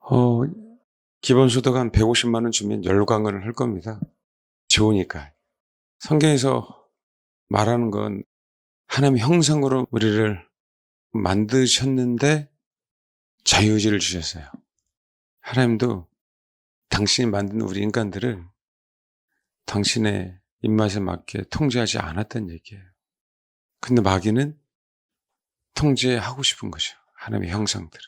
어 기본소득 한 150만 원 주면 열광을 할 겁니다. 좋으니까. 성경에서 말하는 건 하나님의 형상으로 우리를 만드셨는데 자유의지를 주셨어요. 하나님도 당신이 만든 우리 인간들을 당신의 입맛에 맞게 통제하지 않았다는 얘기예요. 근데 마귀는 통제하고 싶은 거죠. 하나님의 형상들을.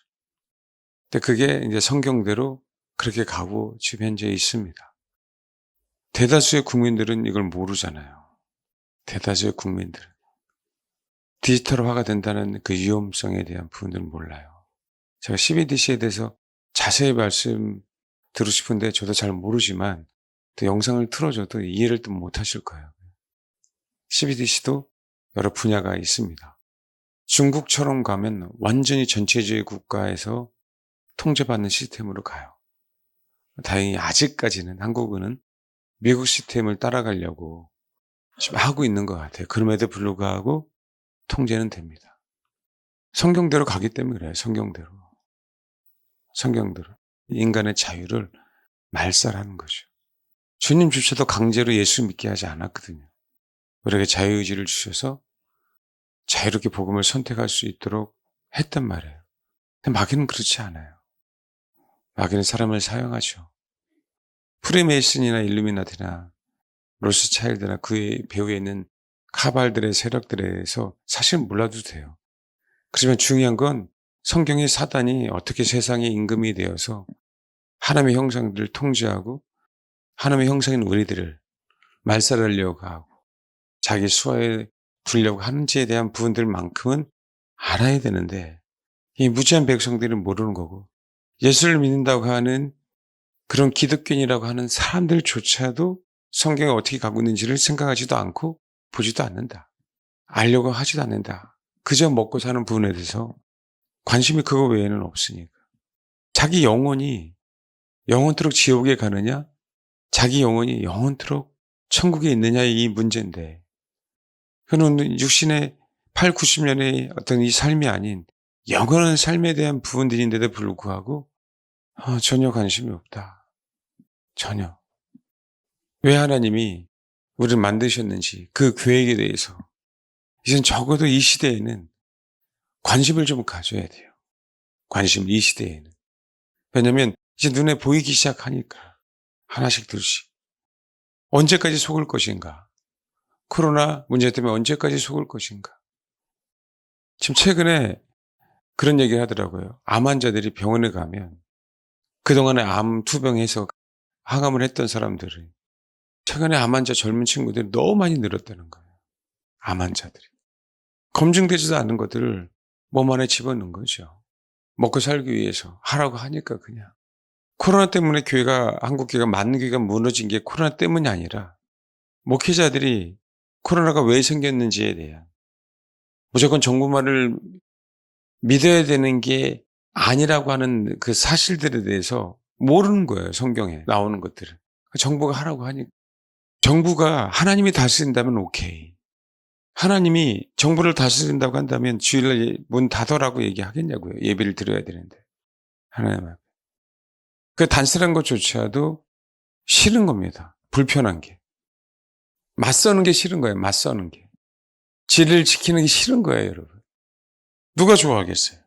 근데 그게 이제 성경대로 그렇게 가고 지금 현재 있습니다. 대다수의 국민들은 이걸 모르잖아요. 대다수의 국민들은. 디지털화가 된다는 그 위험성에 대한 부분들은 몰라요. 제가 CBDC에 대해서 자세히 말씀 듣고 싶은데 저도 잘 모르지만 또 영상을 틀어줘도 이해를 또 못하실 거예요. CBDC도 여러 분야가 있습니다. 중국처럼 가면 완전히 전체주의 국가에서 통제받는 시스템으로 가요. 다행히 아직까지는 한국은 미국 시스템을 따라가려고 지금 하고 있는 것 같아요. 그럼에도 불구하고 통제는 됩니다. 성경대로 가기 때문에 그래요. 성경대로. 인간의 자유를 말살하는 거죠. 주님조차도 강제로 예수 믿게 하지 않았거든요. 우리에게 자유의지를 주셔서 자유롭게 복음을 선택할 수 있도록 했단 말이에요. 근데 마귀는 그렇지 않아요. 마귀는 사람을 사용하죠. 프리메이슨이나 일루미나티나 로스차일드나 그의 배후에 있는 카발들의 세력들에 대해서 사실 몰라도 돼요. 그렇지만 중요한 건 성경의 사단이 어떻게 세상의 임금이 되어서 하나님의 형상들을 통제하고 하나님의 형상인 우리들을 말살하려고 하고 자기 수하에 두려고 하는지에 대한 부분들만큼은 알아야 되는데 이 무지한 백성들은 모르는 거고 예수를 믿는다고 하는 그런 기독교인이라고 하는 사람들조차도 성경에 어떻게 가고 있는지를 생각하지도 않고 보지도 않는다. 알려고 하지도 않는다. 그저 먹고 사는 부분에 대해서 관심이 그거 외에는 없으니까. 자기 영혼이 영원토록 지옥에 가느냐 자기 영혼이 영원토록 천국에 있느냐의 이 문제인데 그는 육신의 8, 90년의 어떤 이 삶이 아닌 영원한 삶에 대한 부분들인데도 불구하고 전혀 관심이 없다. 전혀. 왜 하나님이 우리를 만드셨는지 그 계획에 대해서 이젠 적어도 이 시대에는 관심을 좀 가져야 돼요. 관심 이 시대에는. 왜냐하면 이제 눈에 보이기 시작하니까 하나씩 둘씩. 언제까지 속을 것인가? 코로나 문제 때문에 언제까지 속을 것인가? 지금 최근에 그런 얘기를 하더라고요. 암 환자들이 병원에 가면 그동안에 암 투병해서 항암을 했던 사람들이 최근에 암 환자 젊은 친구들이 너무 많이 늘었다는 거예요. 암 환자들이. 검증되지도 않은 것들을 몸 안에 집어넣은 거죠. 먹고 살기 위해서 하라고 하니까 그냥. 코로나 때문에 한국 교회가 맞는 교회가 무너진 게 코로나 때문이 아니라 목회자들이 코로나가 왜 생겼는지에 대한 무조건 정부 말을 믿어야 되는 게 아니라고 하는 그 사실들에 대해서 모르는 거예요. 성경에 나오는 것들을. 정부가 하라고 하니까. 정부가 하나님이 다스린다면 오케이. 하나님이 정부를 다스린다고 한다면 주일날 문 닫으라고 얘기하겠냐고요. 예배를 드려야 되는데. 하나님 앞에. 그 단순한 것조차도 싫은 겁니다. 불편한 게. 맞서는 게 싫은 거예요. 맞서는 게. 진리를 지키는 게 싫은 거예요, 여러분. 누가 좋아하겠어요?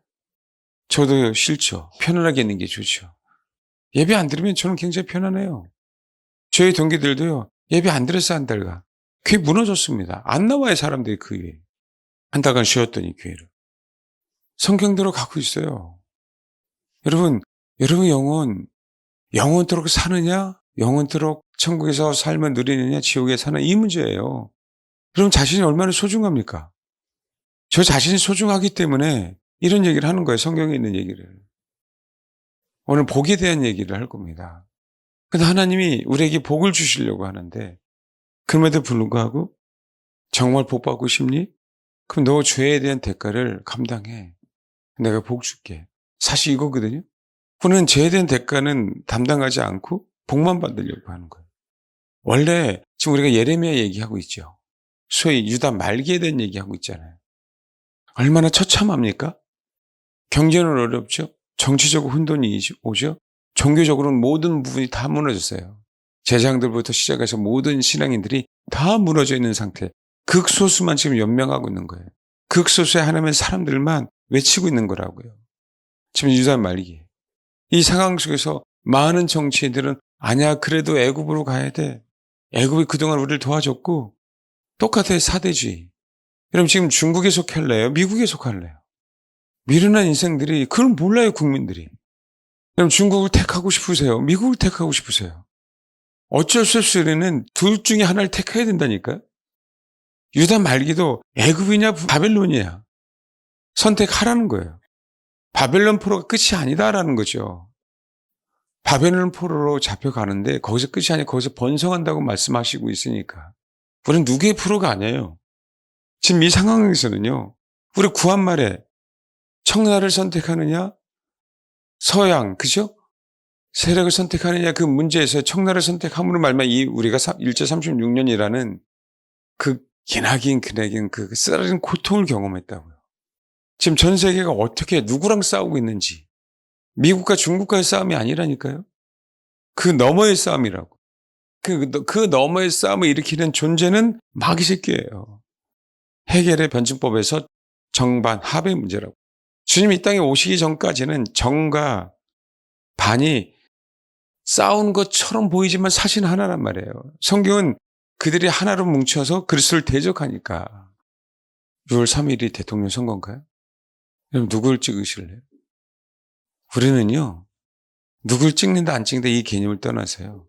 저도 싫죠. 편안하게 있는 게 좋죠. 예배 안 드리면 저는 굉장히 편안해요. 저희 동기들도요. 예배 안 드렸어 한 달간. 교회 무너졌습니다. 안 나와요 사람들이 그 위에. 한 달간 쉬었더니 교회를. 성경대로 가고 있어요. 여러분 영원토록 사느냐? 영원토록 천국에서 삶을 누리느냐? 지옥에 사느냐? 이 문제예요. 여러분 자신이 얼마나 소중합니까? 저 자신이 소중하기 때문에 이런 얘기를 하는 거예요. 성경에 있는 얘기를. 오늘 복에 대한 얘기를 할 겁니다. 근데 하나님이 우리에게 복을 주시려고 하는데 그럼에도 불구하고 정말 복 받고 싶니? 그럼 너 죄에 대한 대가를 감당해. 내가 복 줄게. 사실 이거거든요. 그는 죄에 대한 대가는 담당하지 않고 복만 받으려고 하는 거예요. 원래 지금 우리가 예레미야 얘기하고 있죠. 소위 유다 말기에 대한 얘기하고 있잖아요. 얼마나 처참합니까? 경제는 어렵죠. 정치적으로 혼돈이 오죠. 종교적으로는 모든 부분이 다 무너졌어요. 제사장들부터 시작해서 모든 신앙인들이 다 무너져 있는 상태. 극소수만 지금 연명하고 있는 거예요. 극소수의 하나님의 사람들만 외치고 있는 거라고요. 지금 유다 말기에. 이 상황 속에서 많은 정치인들은 아니야 그래도 애굽으로 가야 돼. 애굽이 그동안 우리를 도와줬고 똑같아요. 사대주의. 여러분 지금 중국에 속할래요? 미국에 속할래요? 미련한 인생들이 그걸 몰라요. 국민들이. 여러분 중국을 택하고 싶으세요? 미국을 택하고 싶으세요? 어쩔 수 없이 우리는 둘 중에 하나를 택해야 된다니까요. 유다 말기도 애굽이냐 바벨론이냐 선택하라는 거예요. 바벨론 포로가 끝이 아니다라는 거죠. 바벨론 포로로 잡혀가는데 거기서 끝이 아니라 거기서 번성한다고 말씀하시고 있으니까 우리는 누구의 포로가 아니에요. 지금 이 상황에서는요. 우리 구한말에 청나를 선택하느냐 서양 그죠? 세력을 선택하느냐 그 문제에서 청나를 선택함으로 말미암아 이 우리가 일제 36년이라는 그 기나긴 그 쓰라린 고통을 경험했다고요. 지금 전 세계가 어떻게 누구랑 싸우고 있는지 미국과 중국과의 싸움이 아니라니까요. 그 너머의 싸움이라고. 그 너머의 싸움을 일으키는 존재는 마귀 새끼예요. 해겔의 변증법에서 정반 합의 문제라고. 주님이 이 땅에 오시기 전까지는 정과 반이 싸운 것처럼 보이지만 사실 하나란 말이에요. 성경은 그들이 하나로 뭉쳐서 그리스도를 대적하니까. 6월 3일이 대통령 선거인가요? 그럼 누굴 찍으실래요? 우리는요. 누굴 찍는다 안 찍는다 이 개념을 떠나서요.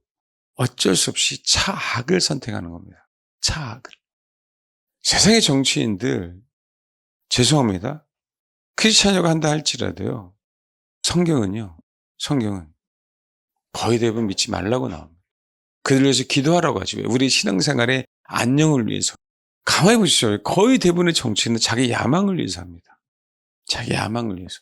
어쩔 수 없이 차악을 선택하는 겁니다. 차악을. 세상의 정치인들 죄송합니다. 크리스찬이라고 한다 할지라도요. 성경은 거의 대부분 믿지 말라고 나옵니다. 그들을 위해서 기도하라고 하지. 우리 신앙생활의 안녕을 위해서. 가만히 보시죠. 거의 대부분의 정치인은 자기 야망을 위해서 합니다. 자기 야망을 위해서.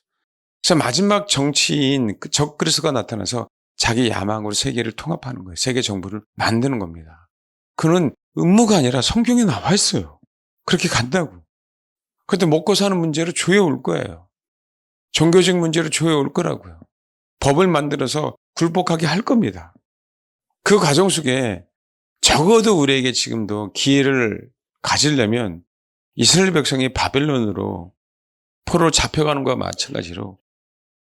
그래서 마지막 정치인 적그리스도가 나타나서 자기 야망으로 세계를 통합하는 거예요. 세계 정부를 만드는 겁니다. 그는 음모가 아니라 성경에 나와 있어요. 그렇게 간다고. 그런데 먹고 사는 문제로 조여올 거예요. 종교적 문제로 조여올 거라고요. 법을 만들어서 굴복하게 할 겁니다. 그 과정 속에 적어도 우리에게 지금도 기회를 가지려면 이스라엘 백성이 바벨론으로 포로로 잡혀가는 것과 마찬가지로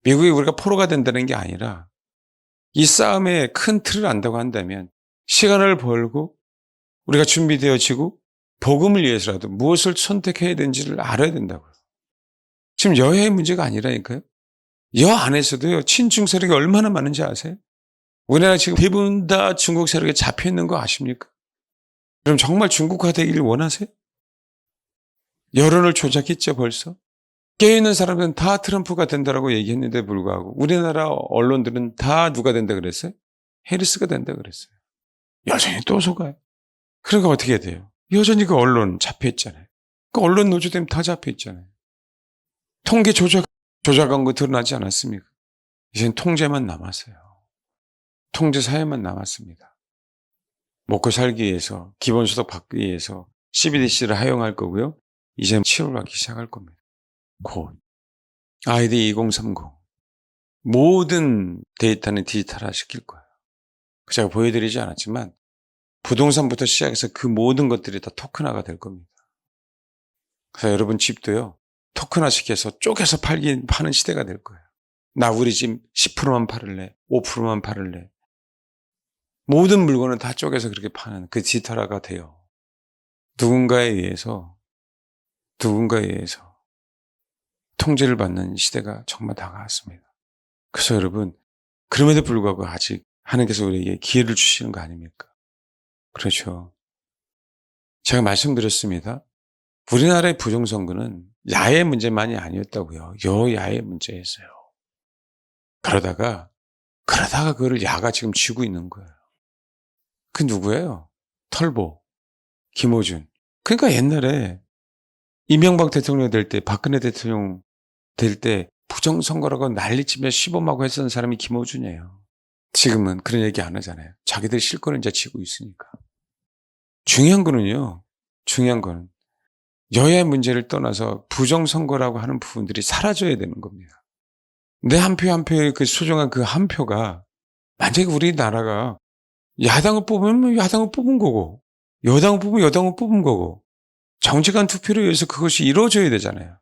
미국이 우리가 포로가 된다는 게 아니라 이 싸움의 큰 틀을 안다고 한다면 시간을 벌고 우리가 준비되어지고 복음을 위해서라도 무엇을 선택해야 되는지를 알아야 된다고요. 지금 여야의 문제가 아니라니까요. 여 안에서도요. 친중 세력이 얼마나 많은지 아세요? 우리나라 지금 대부분 다 중국 세력에 잡혀있는 거 아십니까? 그럼 정말 중국화 되기를 원하세요? 여론을 조작했죠 벌써? 깨어있는 사람들은 다 트럼프가 된다라고 얘기했는데 불구하고 우리나라 언론들은 다 누가 된다 그랬어요? 해리스가 된다 그랬어요. 여전히 또 속아요. 그러니까 어떻게 돼요? 여전히 그 언론 잡혀있잖아요. 그 언론 노조되면 다 잡혀있잖아요. 통계 조작한 거 드러나지 않았습니까? 이젠 통제만 남았어요. 통제 사회만 남았습니다. 먹고 살기 위해서 기본소득 받기 위해서 CBDC를 하용할 거고요. 이제 치료를 하기 시작할 겁니다. 곧 아이디 2030 모든 데이터는 디지털화 시킬 거예요. 제가 보여드리지 않았지만 부동산부터 시작해서 그 모든 것들이 다 토큰화가 될 겁니다. 그래서 여러분 집도요. 토큰화 시켜서 쪼개서 파는 시대가 될 거예요. 나 우리 집 10%만 팔을래. 5%만 팔을래. 모든 물건은 다 쪼개서 그렇게 파는 그 디지털화가 돼요. 누군가에 의해서 통제를 받는 시대가 정말 다가왔습니다. 그래서 여러분 그럼에도 불구하고 아직 하나님께서 우리에게 기회를 주시는 거 아닙니까? 그렇죠. 제가 말씀드렸습니다. 우리나라의 부정선거는 야의 문제만이 아니었다고요. 여야의 문제였어요. 그러다가 그거를 야가 지금 쥐고 있는 거예요. 그 누구예요? 털보, 김어준. 그러니까 옛날에 이명박 대통령 될 때, 박근혜 대통령 될 때 부정선거라고 난리치며 시범하고 했던 사람이 김어준이에요. 지금은 그런 얘기 안 하잖아요. 자기들 실권을 이제 쥐고 있으니까. 중요한 거는 여야의 문제를 떠나서 부정선거라고 하는 부분들이 사라져야 되는 겁니다. 내 한 표 한 표의 그 소중한 그 한 표가 만약에 우리나라가 야당을 뽑으면 야당을 뽑은 거고 여당을 뽑으면 여당을 뽑은 거고 정직한 투표를 위해서 그것이 이루어져야 되잖아요.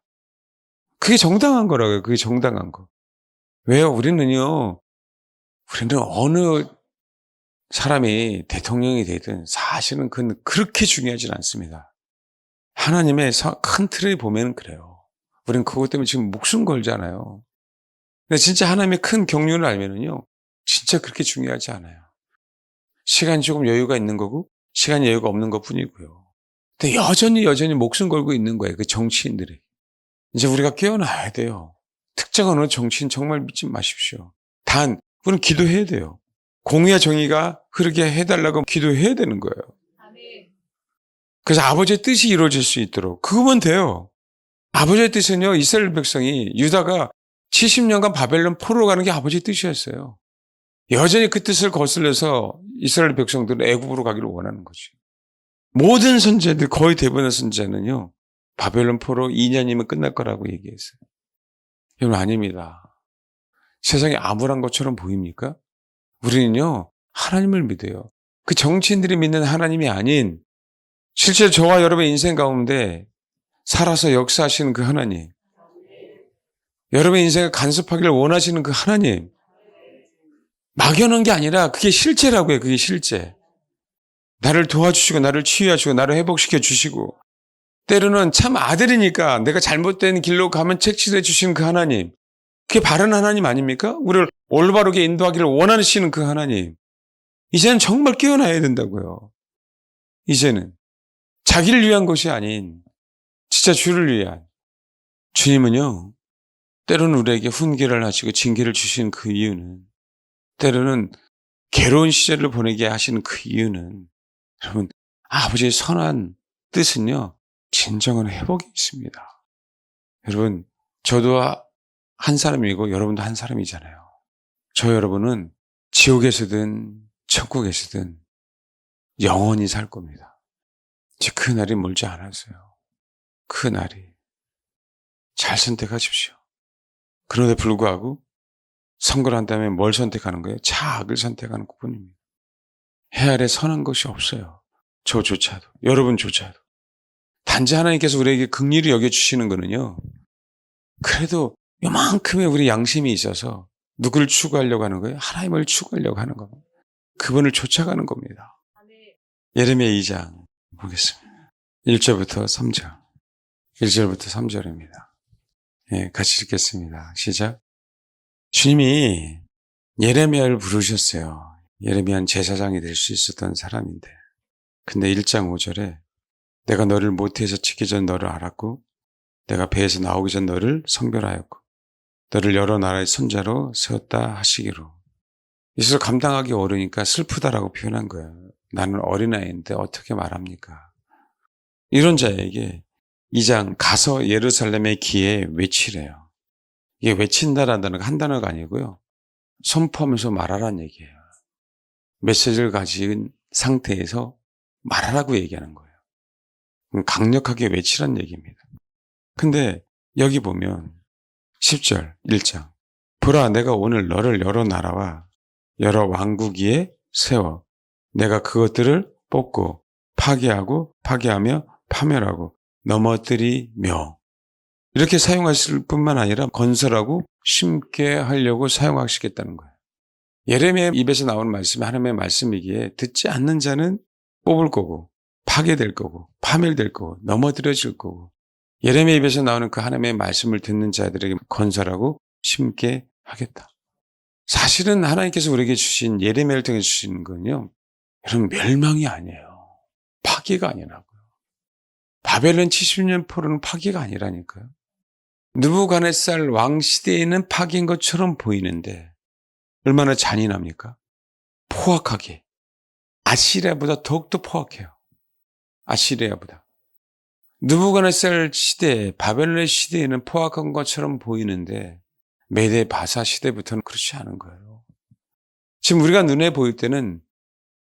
그게 정당한 거라고요. 그게 정당한 거. 왜요? 우리는 어느 사람이 대통령이 되든 사실은 그건 그렇게 중요하진 않습니다. 하나님의 큰 틀을 보면 그래요. 우리는 그것 때문에 지금 목숨 걸잖아요. 근데 진짜 하나님의 큰 경륜을 알면은요, 진짜 그렇게 중요하지 않아요. 시간이 조금 여유가 있는 거고, 시간이 여유가 없는 것 뿐이고요. 근데 여전히 목숨 걸고 있는 거예요. 그 정치인들이. 이제 우리가 깨어나야 돼요. 특정 어느 정치인 정말 믿지 마십시오. 단, 우리는 기도해야 돼요. 공의와 정의가 흐르게 해달라고 기도해야 되는 거예요. 그래서 아버지의 뜻이 이루어질 수 있도록. 그거면 돼요. 아버지의 뜻은요, 이스라엘 백성이, 유다가 70년간 바벨론 포로로 가는 게 아버지의 뜻이었어요. 여전히 그 뜻을 거슬려서 이스라엘 백성들은 애굽으로 가기를 원하는 거지. 모든 선지자들, 거의 대부분의 선지자는요, 바벨론 포로 2년이면 끝날 거라고 얘기했어요. 여러분, 아닙니다. 세상이 암울한 것처럼 보입니까? 우리는요, 하나님을 믿어요. 그 정치인들이 믿는 하나님이 아닌, 실제 저와 여러분의 인생 가운데 살아서 역사하시는 그 하나님, 여러분의 인생을 간섭하기를 원하시는 그 하나님, 막연한 게 아니라 그게 실제라고요. 그게 실제. 나를 도와주시고 나를 치유하시고 나를 회복시켜 주시고 때로는 참 아들이니까 내가 잘못된 길로 가면 책치해 주시는 그 하나님, 그게 바른 하나님 아닙니까? 우리를 올바르게 인도하기를 원하시는 그 하나님, 이제는 정말 깨어나야 된다고요. 이제는 자기를 위한 것이 아닌 진짜 주를 위한. 주님은요, 때로는 우리에게 훈계를 하시고 징계를 주시는 그 이유는, 때로는 괴로운 시절을 보내게 하시는 그 이유는, 여러분, 아버지의 선한 뜻은요, 진정한 회복이 있습니다. 여러분, 저도 한 사람이고 여러분도 한 사람이잖아요. 저 여러분은 지옥에서든 천국에서든 영원히 살 겁니다. 이제 그 날이 멀지 않았어요. 그 날이. 잘 선택하십시오. 그런데 불구하고 선거를 한 다음에 뭘 선택하는 거예요? 자악을 선택하는 것뿐입니다. 해 아래 선한 것이 없어요. 저조차도, 여러분조차도. 단지 하나님께서 우리에게 긍휼히 여겨주시는 거는요, 그래도 요만큼의 우리 양심이 있어서 누구를 추구하려고 하는 거예요? 하나님을 추구하려고 하는 겁니다. 그분을 쫓아가는 겁니다. 예레미야 2장 보겠습니다. 1절부터 3절. 1절부터 3절입니다. 예, 같이 읽겠습니다. 시작. 주님이 예레미야를 부르셨어요. 예레미야는 제사장이 될 수 있었던 사람인데. 근데 1장 5절에 내가 너를 모태에서 치기 전 너를 알았고 내가 배에서 나오기 전 너를 성별하였고 너를 여러 나라의 선자로 세웠다 하시기로. 이것을 감당하기 어려우니까 슬프다라고 표현한 거예요. 나는 어린아이인데 어떻게 말합니까? 이런 자에게 2장 가서 예루살렘의 기에 외치래요. 이게 외친다라는 단어가 한 단어가 아니고요, 선포하면서 말하라는 얘기예요. 메시지를 가진 상태에서 말하라고 얘기하는 거예요. 강력하게 외치라는 얘기입니다. 근데 여기 보면 10절 1장 보라 내가 오늘 너를 여러 나라와 여러 왕국 위에 세워 내가 그것들을 뽑고 파괴하고 파괴하며 파멸하고 넘어뜨리며, 이렇게 사용하실 뿐만 아니라 건설하고 심게 하려고 사용하시겠다는 거예요. 예레미야 입에서 나오는 말씀이 하나님의 말씀이기에 듣지 않는 자는 뽑을 거고 파괴될 거고 파멸될 거고 넘어뜨려질 거고, 예레미야 입에서 나오는 그 하나님의 말씀을 듣는 자들에게 건설하고 심게 하겠다. 사실은 하나님께서 우리에게 주신, 예레미야를 통해 주시는 건요, 여러분, 멸망이 아니에요. 파괴가 아니라고요. 바벨론 70년 포로는 파괴가 아니라니까요. 느부갓네살 왕 시대에는 파괴인 것처럼 보이는데 얼마나 잔인합니까? 포악하게. 아시리아보다 더욱더 포악해요. 아시리아보다. 느부갓네살 시대, 바벨론 시대에는 포악한 것처럼 보이는데 메데 바사 시대부터는 그렇지 않은 거예요. 지금 우리가 눈에 보일 때는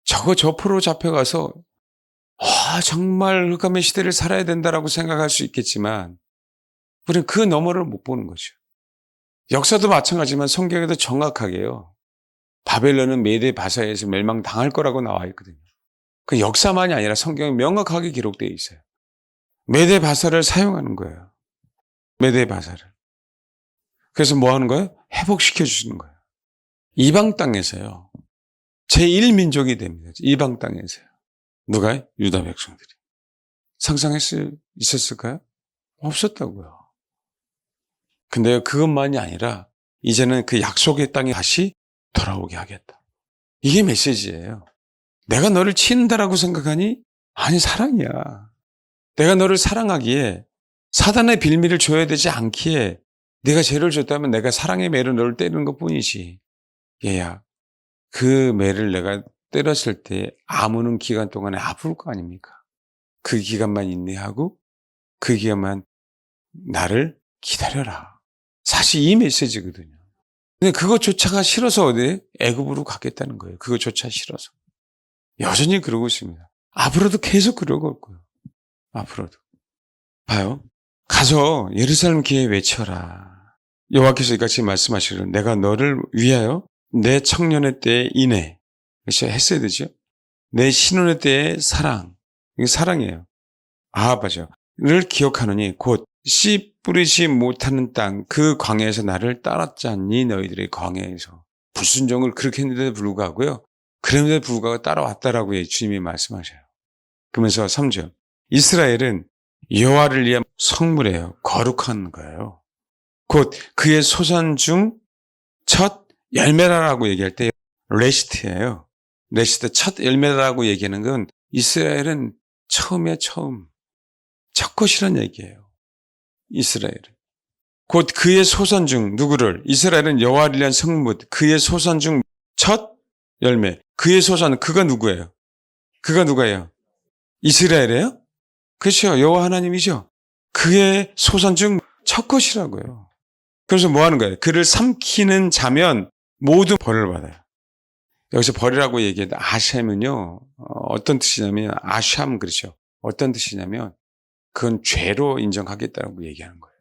저 포로 잡혀가서 정말 흑암의 시대를 살아야 된다라고 생각할 수 있겠지만 우리는 그 너머를 못 보는 거죠. 역사도 마찬가지지만 성경에도 정확하게요. 바벨론은 메대 바사에서 멸망당할 거라고 나와 있거든요. 그 역사만이 아니라 성경에 명확하게 기록되어 있어요. 메대 바사를 사용하는 거예요. 메대 바사를. 그래서 뭐 하는 거예요? 회복시켜 주시는 거예요. 이방 땅에서요. 제1민족이 됩니다. 이방 땅에서요. 누가요? 유다 백성들이. 있었을까요? 없었다고요. 근데 그것만이 아니라 이제는 그 약속의 땅에 다시 돌아오게 하겠다. 이게 메시지예요. 내가 너를 치는다라고 생각하니? 아니, 사랑이야. 내가 너를 사랑하기에 사단의 빌미를 줘야 되지 않기에 네가 죄를 줬다면 내가 사랑의 매로 너를 때리는 것뿐이지. 얘야, 그 매를 내가 때렸을 때 아무는 기간 동안에 아플 거 아닙니까? 그 기간만 인내하고 그 기간만 나를 기다려라. 사실 이 메시지거든요. 근데 그것조차가 싫어서 어디 애굽으로 가겠다는 거예요. 그것조차 싫어서. 여전히 그러고 있습니다. 앞으로도 계속 그러고 있고요. 앞으로도. 봐요. 가서 예루살렘 기에 외쳐라. 여호와께서 이같이 말씀하시기를 내가 너를 위하여 내 청년의 때에 인애. 그렇죠? 했어야 되죠. 내 신혼의 때의 사랑. 이게 사랑이에요. 아합하죠. 를 기억하노니 곧 씨 뿌리지 못하는 땅 그 광야에서 나를 따랐지 않니 너희들의 광야에서. 불순종을 그렇게 했는데도 불구하고요. 그런데도 불구하고 따라왔다라고 주님이 말씀하셔요. 그러면서 3절. 이스라엘은 여호와를 위한 성물이에요. 거룩한 거예요. 곧 그의 소산 중 첫 열매라고 얘기할 때 레시트예요. 레시트 첫 열매라고 얘기하는 건 이스라엘은 처음에 처음 첫 것이란 얘기예요. 이스라엘은. 곧 그의 소산 중 누구를? 이스라엘은 여호와를 위한 성물, 그의 소산 중 첫 열매. 그의 소산, 그가 누구예요? 그가 누가예요? 이스라엘이에요? 그렇죠. 여호와 하나님이죠. 그의 소산 중 첫 것이라고요. 그래서 뭐 하는 거예요? 그를 삼키는 자면 모두 벌을 받아요. 여기서 벌이라고 얘기해도 아셈은요. 어떤 뜻이냐면 아샴 그렇죠. 어떤 뜻이냐면 그건 죄로 인정하겠다고 얘기하는 거예요.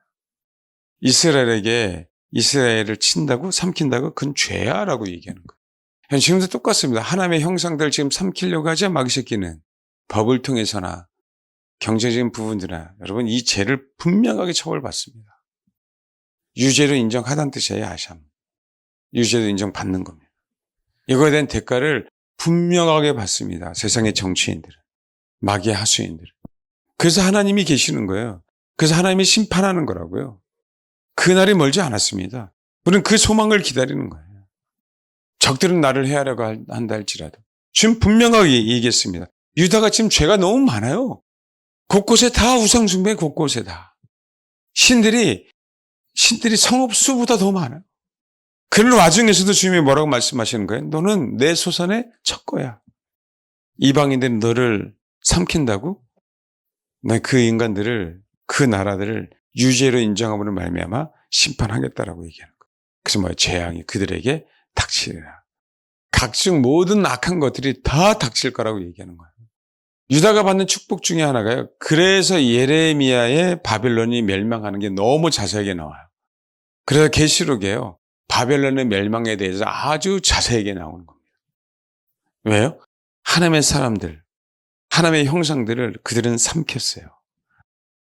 이스라엘을 친다고 삼킨다고 그건 죄야라고 얘기하는 거예요. 지금도 똑같습니다. 하나님의 형상들 지금 삼키려고 하죠. 마귀 새끼는. 법을 통해서나 경제적인 부분들이나 여러분 이 죄를 분명하게 처벌받습니다. 유죄로 인정하다는 뜻이에요. 아샴. 유죄로 인정받는 겁니다. 이거에 대한 대가를 분명하게 받습니다. 세상의 정치인들은. 마귀의 하수인들은. 그래서 하나님이 계시는 거예요. 그래서 하나님이 심판하는 거라고요. 그날이 멀지 않았습니다. 우리는 그 소망을 기다리는 거예요. 적들은 나를 해하려고 한다 할지라도. 지금 분명하게 얘기했습니다. 유다가 지금 죄가 너무 많아요. 곳곳에 다 우상숭배, 곳곳에 다. 신들이 성읍수보다 더 많아요. 그런 와중에서도 주님이 뭐라고 말씀하시는 거예요? 너는 내 소산의 첫 거야. 이방인들은 너를 삼킨다고? 난 그 인간들을, 그 나라들을 유죄로 인정함으로 말미암아 심판하겠다라고 얘기하는 거예요. 그래서 뭐예요? 재앙이 그들에게 닥치리라. 각종 모든 악한 것들이 다 닥칠 거라고 얘기하는 거예요. 유다가 받는 축복 중에 하나가요. 그래서 예레미야의 바벨론이 멸망하는 게 너무 자세하게 나와요. 그래서 계시록에요. 바벨론의 멸망에 대해서 아주 자세하게 나오는 겁니다. 왜요? 하나님의 사람들, 하나님의 형상들을 그들은 삼켰어요.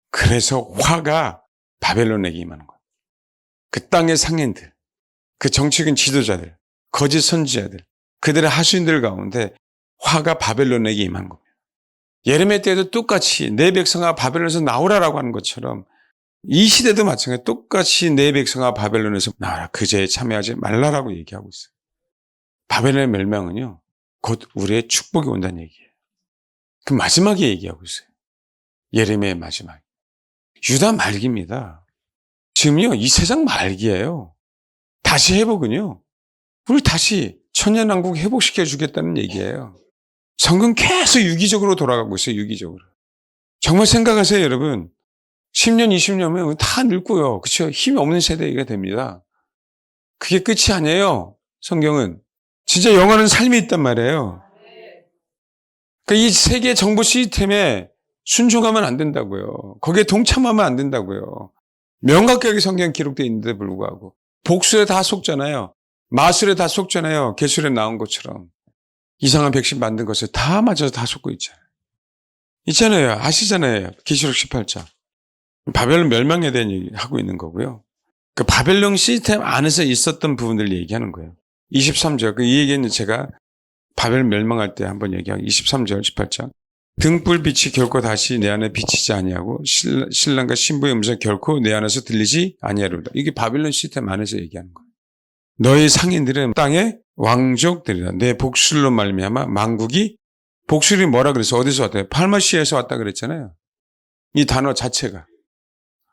그래서 화가 바벨론에게 임하는 거예요. 그 땅의 상인들, 그 정치적인 지도자들, 거짓 선지자들, 그들의 하수인들 가운데 화가 바벨론에게 임한 겁니다. 예레미야 때도 똑같이 내 백성아 바벨론에서 나오라라고 하는 것처럼 이 시대도 마찬가지로 똑같이 내 백성아 바벨론에서 나와라. 그 죄에 참여하지 말라라고 얘기하고 있어요. 바벨론의 멸망은요. 곧 우리의 축복이 온다는 얘기예요. 그 마지막에 얘기하고 있어요. 예레미야의 마지막. 유다 말기입니다. 지금요. 이 세상 말기예요. 다시 회복은요. 우리 다시 천년왕국 회복시켜 주겠다는 얘기예요. 성경 계속 유기적으로 돌아가고 있어요. 유기적으로. 정말 생각하세요, 여러분. 10년, 20년이면 다 늙고요. 그렇죠? 힘이 없는 세대가 됩니다. 그게 끝이 아니에요. 성경은. 진짜 영원한 삶이 있단 말이에요. 그러니까 이 세계 정보 시스템에 순종하면 안 된다고요. 거기에 동참하면 안 된다고요. 명확하게 성경 기록되어 있는데 불구하고. 복술에 다 속잖아요. 마술에 다 속잖아요. 계술에 나온 것처럼. 이상한 백신 만든 것에 다 맞아서 다 속고 있잖아요. 아시잖아요. 계시록 18장. 바벨론 멸망에 대한 얘기 하고 있는 거고요. 그 바벨론 시스템 안에서 있었던 부분들을 얘기하는 거예요. 23절. 이 얘기는 제가 바벨론 멸망할 때 한번 얘기하고 23절 18장. 등불빛이 결코 다시 내 안에 비치지 아니하고 신랑과 신부의 음성이 결코 내 안에서 들리지 아니하리로다. 이게 바벨론 시스템 안에서 얘기하는 거예요. 너희 상인들은 땅의 왕족들이다. 내 복술로 말미암아 만국이 복술이 뭐라 그래서 어디서 왔대요? 팔마시에서 왔다 그랬잖아요. 이 단어 자체가.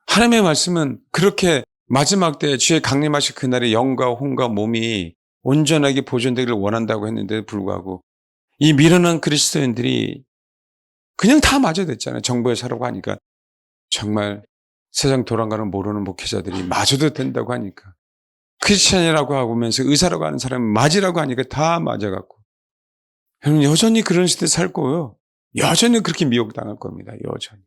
하나님의 말씀은 그렇게 마지막 때 주의 강림하실 그날에 영과 혼과 몸이 온전하게 보존되기를 원한다고 했는데도 불구하고 이 미련한 그리스도인들이 그냥 다 맞아댔잖아요. 정보에 사라고 하니까. 정말 세상 돌아가는 모르는 목회자들이 맞아도 된다고 하니까. 크리스찬이라고 하면서 의사라고 하는 사람이 맞으라고 하니까 다 맞아갖고. 여러분 여전히 그런 시대 살 거예요. 여전히 그렇게 미혹당할 겁니다. 여전히.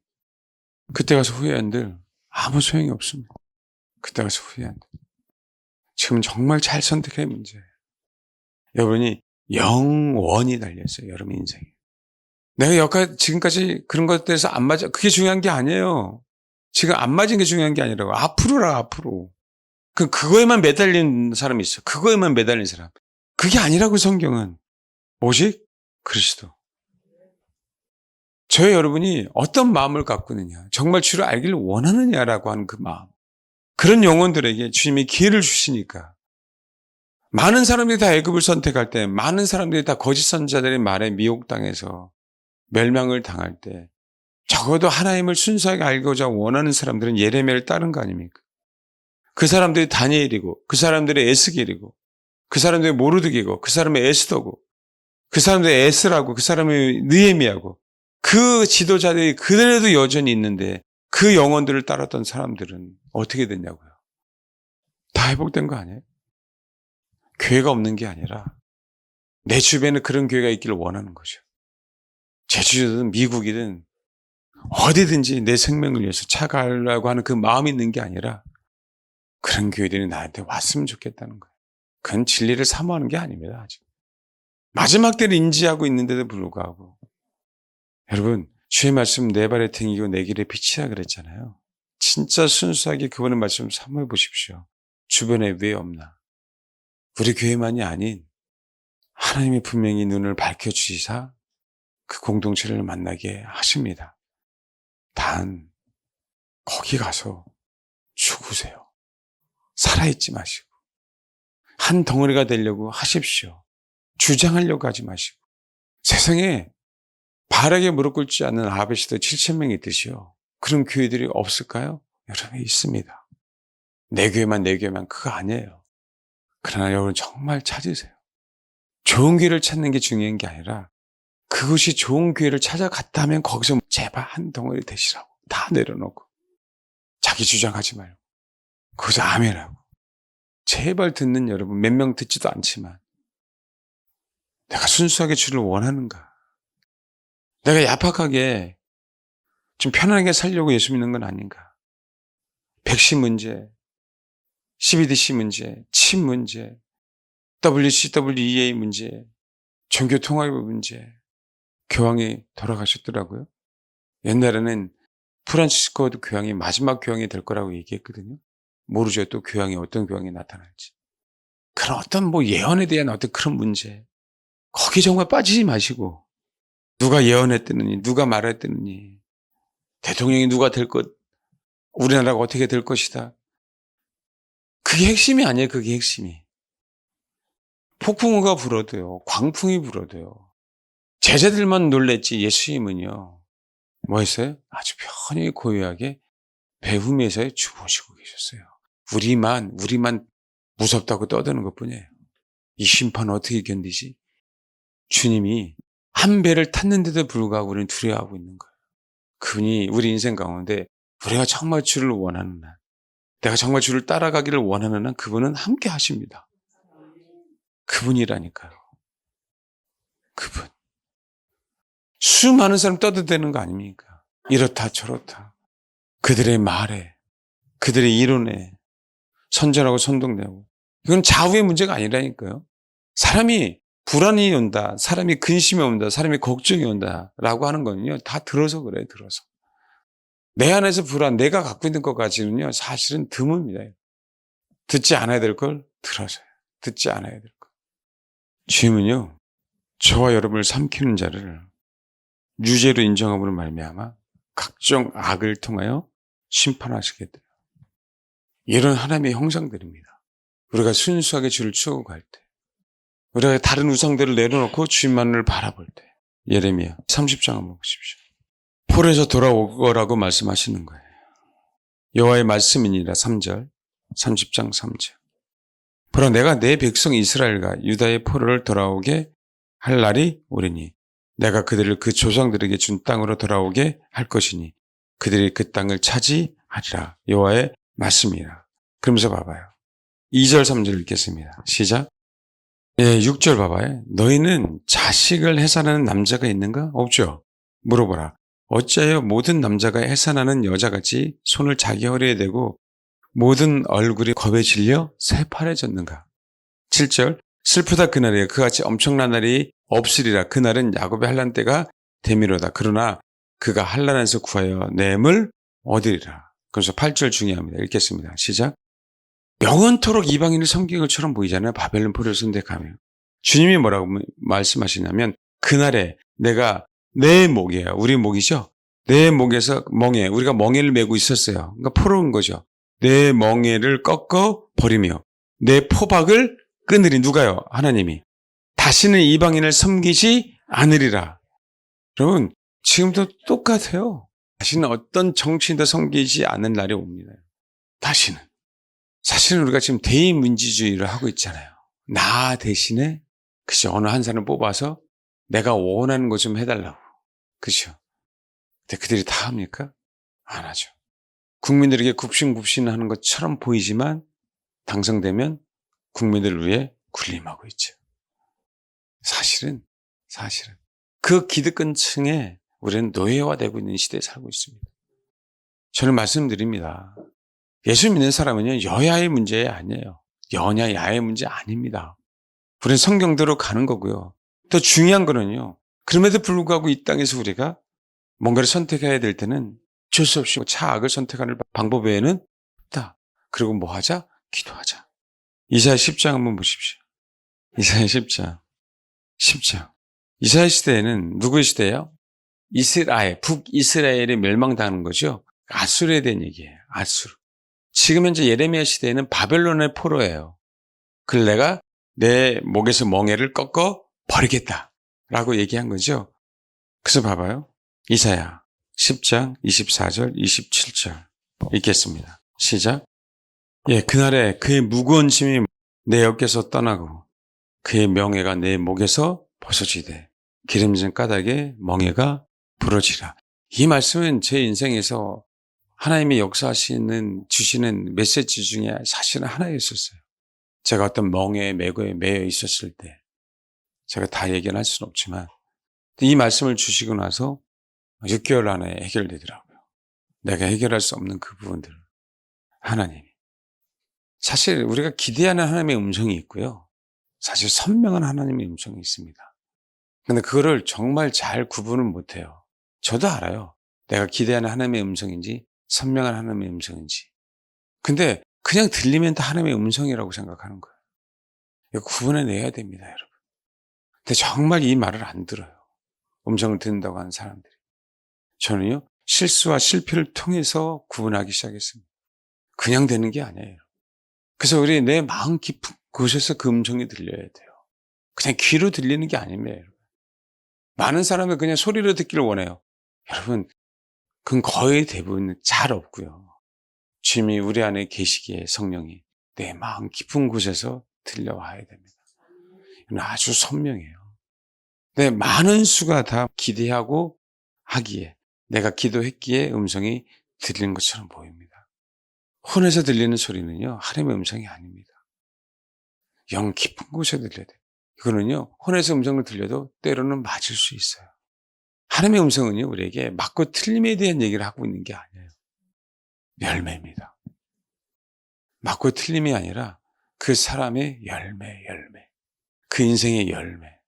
그때 가서 후회한들 아무 소용이 없습니다. 그때 가서 후회한들. 지금 정말 잘 선택할 문제예요. 여러분이 영원히 달렸어요. 여러분 인생에. 내가 지금까지 그런 것에 대해서 안 맞아. 그게 중요한 게 아니에요. 지금 안 맞은 게 중요한 게 아니라고. 앞으로. 그거에만 매달린 사람이 있어. 그거에만 매달린 사람. 그게 아니라고 성경은. 오직 그리스도. 저희 여러분이 어떤 마음을 갖고 있느냐. 정말 주를 알기를 원하느냐라고 하는 그 마음. 그런 영혼들에게 주님이 기회를 주시니까. 많은 사람들이 다 애굽을 선택할 때, 많은 사람들이 다 거짓 선지자들의 말에 미혹당해서 멸망을 당할 때 적어도 하나님을 순수하게 알고자 원하는 사람들은 예레미야를 따른 거 아닙니까? 그 사람들이 다니엘이고 그 사람들이 에스겔이고 그 사람들이 모르드기고 그 사람이 에스더고 그 사람들이 에스라고 그 사람이 느헤미야고 그 지도자들이 그들에도 여전히 있는데 그 영혼들을 따랐던 사람들은 어떻게 됐냐고요? 다 회복된 거 아니에요? 교회가 없는 게 아니라 내 주변에 그런 교회가 있기를 원하는 거죠. 제주도든 미국이든 어디든지 내 생명을 위해서 차가려고 하는 그 마음이 있는 게 아니라 그런 교회들이 나한테 왔으면 좋겠다는 거예요. 그건 진리를 사모하는 게 아닙니다. 아직. 마지막 때를 인지하고 있는데도 불구하고 여러분 주의 말씀 내 발의 등이고 내 길의 빛이라 그랬잖아요. 진짜 순수하게 그분의 말씀 사모해 보십시오. 주변에 왜 없나? 우리 교회만이 아닌 하나님이 분명히 눈을 밝혀주시사 그 공동체를 만나게 하십니다. 단 거기 가서 죽으세요. 살아있지 마시고 한 덩어리가 되려고 하십시오. 주장하려고 하지 마시고 세상에 바르게 무릎 꿇지 않는 아베시도 7,000명이 있듯이요. 그런 교회들이 없을까요? 여러분 있습니다. 내 교회만 그거 아니에요. 그러나 여러분 정말 찾으세요. 좋은 교회를 찾는 게 중요한 게 아니라 그것이 좋은 교회를 찾아갔다면 거기서 제발 한 덩어리 되시라고 다 내려놓고 자기 주장하지 말고 거기서 아멘하고 제발 듣는 여러분 몇 명 듣지도 않지만 내가 순수하게 주를 원하는가? 내가 얄팍하게 좀 편안하게 살려고 예수 믿는 건 아닌가? 백신 문제, CBDC 문제, 침 문제, WCWEA 문제, 종교통합의 문제, 교황이 돌아가셨더라고요. 옛날에는 프란치스코 교황이 마지막 교황이 될 거라고 얘기했거든요. 모르죠. 또 교황이 어떤 교황이 나타날지. 그런 어떤 예언에 대한 어떤 그런 문제. 거기 정말 빠지지 마시고 누가 예언했더니 누가 말했더니 대통령이 누가 될 것, 우리나라가 어떻게 될 것이다. 그게 핵심이 아니에요. 그게 핵심이. 폭풍우가 불어도요. 광풍이 불어도요. 제자들만 놀랬지 예수님은요. 뭐 했어요? 아주 편히 고요하게 배후미에서 주무시고 계셨어요. 우리만 무섭다고 떠드는 것뿐이에요. 이 심판 어떻게 견디지? 주님이 한 배를 탔는데도 불구하고 우리는 두려워하고 있는 거예요. 그분이 우리 인생 가운데 우리가 정말 주를 원하는 날, 내가 정말 주를 따라가기를 원하는 한 그분은 함께 하십니다. 그분이라니까요. 그분. 수많은 사람 떠들대는 거 아닙니까? 이렇다 저렇다. 그들의 말에, 그들의 이론에 선전하고 선동되고. 이건 좌우의 문제가 아니라니까요. 사람이 불안이 온다, 사람이 근심이 온다, 사람이 걱정이 온다라고 하는 거는요, 다 들어서 그래요, 들어서. 내 안에서 불안, 내가 갖고 있는 것 가지고는요, 사실은 드뭅니다. 듣지 않아야 될 걸 들어서요. 듣지 않아야 될 걸. 주님은요, 저와 여러분을 삼키는 자를 유죄로 인정함으로 말미암아 각종 악을 통하여 심판하시게 돼요. 이런 하나님의 형상들입니다. 우리가 순수하게 주를 추구하고 갈 때, 우리가 다른 우상들을 내려놓고 주님만을 바라볼 때, 예레미야 30장 한번 보십시오. 폴에서 돌아오거라고 말씀하시는 거예요. 여호와의 말씀이니라 3절, 30장 3절. 보라 내가 내 백성 이스라엘과 유다의 포로를 돌아오게 할 날이 오리니 내가 그들을 그 조상들에게 준 땅으로 돌아오게 할 것이니 그들이 그 땅을 차지하리라. 여호와의 말씀이라. 그러면서 봐봐요. 2절 3절 읽겠습니다. 시작. 6절 봐봐요. 너희는 자식을 해산하는 남자가 있는가? 없죠. 물어보라. 어찌하여 모든 남자가 해산하는 여자같이 손을 자기 허리에 대고 모든 얼굴이 겁에 질려 새파래졌는가? 7절. 슬프다 그날이여 그같이 엄청난 날이 없으리라. 그날은 야곱의 환난 때가 되미로다. 그러나 그가 환난에서 구하여 내물 얻으리라. 그래서 8절 중요합니다. 읽겠습니다. 시작. 영원토록 이방인을 섬긴 것처럼 보이잖아요. 바벨론 포로를 선택하며. 주님이 뭐라고 말씀하시냐면 그날에 내가 내 목이에요. 우리 목이죠. 내 목에서 멍에 우리가 멍에를 메고 있었어요. 그러니까 포로인 거죠. 내 멍에를 꺾어 버리며 내 포박을 끊으리. 누가요? 하나님이. 다시는 이방인을 섬기지 않으리라. 여러분 지금도 똑같아요. 다시는 어떤 정치인도 섬기지 않는 날이 옵니다. 다시는. 사실은 우리가 지금 대의민주주의를 하고 있잖아요. 나 대신에 그죠? 어느 한 사람을 뽑아서 내가 원하는 것 좀 해달라고. 그죠? 근데 그들이 다 합니까? 안 하죠. 국민들에게 굽신굽신하는 것처럼 보이지만 당선되면 국민들을 위해 군림하고 있죠. 사실은 그 기득권층에 우리는 노예화되고 있는 시대에 살고 있습니다. 저는 말씀드립니다. 예수 믿는 사람은요 여야의 문제 아니에요. 여냐 야의 문제 아닙니다. 우리는 성경대로 가는 거고요. 더 중요한 거는요. 그럼에도 불구하고 이 땅에서 우리가 뭔가를 선택해야 될 때는 어쩔 수 없이 차악을 선택하는 방법 외에는 없다. 그리고 뭐 하자? 기도하자. 이사야 10장 한번 보십시오. 이사야 10장. 이사야 시대에는 누구의 시대예요? 이스라엘, 북이스라엘이 멸망당하는 거죠. 아수르에 대한 얘기예요. 아수르. 지금 현재 예레미야 시대에는 바벨론의 포로예요. 그걸 내가 내 목에서 멍에를 꺾어 버리겠다라고 얘기한 거죠. 그래서 봐봐요. 이사야 10장 24절 27절 읽겠습니다. 시작. 그날에 그의 무거운 짐이 내 어깨에서 떠나고 그의 명예가 내 목에서 벗어지되 기름진 까닭에 멍에가 부러지라. 이 말씀은 제 인생에서 하나님이 주시는 메시지 중에 사실은 하나였었어요. 제가 어떤 멍에 매여 있었을 때 제가 다 얘기는 할 수는 없지만 이 말씀을 주시고 나서 6개월 안에 해결되더라고요. 내가 해결할 수 없는 그 부분들을 하나님이. 사실 우리가 기대하는 하나님의 음성이 있고요. 사실 선명한 하나님의 음성이 있습니다. 근데 그거를 정말 잘 구분을 못해요. 저도 알아요. 내가 기대하는 하나님의 음성인지 선명한 하나님의 음성인지. 근데 그냥 들리면 다 하나님의 음성이라고 생각하는 거예요. 이거 구분해내야 됩니다, 여러분. 근데 정말 이 말을 안 들어요. 음성을 듣는다고 하는 사람들이. 저는요, 실수와 실패를 통해서 구분하기 시작했습니다. 그냥 되는 게 아니에요. 그래서 우리 내 마음 깊은 곳에서 그 음성이 들려야 돼요. 그냥 귀로 들리는 게 아닙니다, 여러분. 많은 사람은 그냥 소리로 듣기를 원해요. 여러분, 그건 거의 대부분 잘 없고요. 주님이 우리 안에 계시기에 성령이 내 마음 깊은 곳에서 들려와야 됩니다. 이건 아주 선명해요. 네, 많은 수가 다 기대하고 하기에 내가 기도했기에 음성이 들리는 것처럼 보입니다. 혼에서 들리는 소리는요, 하나님의 음성이 아닙니다. 영 깊은 곳에 들려야 돼요. 이거는요, 혼에서 음성을 들려도 때로는 맞을 수 있어요. 하나님의 음성은요, 우리에게 맞고 틀림에 대한 얘기를 하고 있는 게 아니에요. 열매입니다. 맞고 틀림이 아니라 그 사람의 열매. 그 인생의 열매.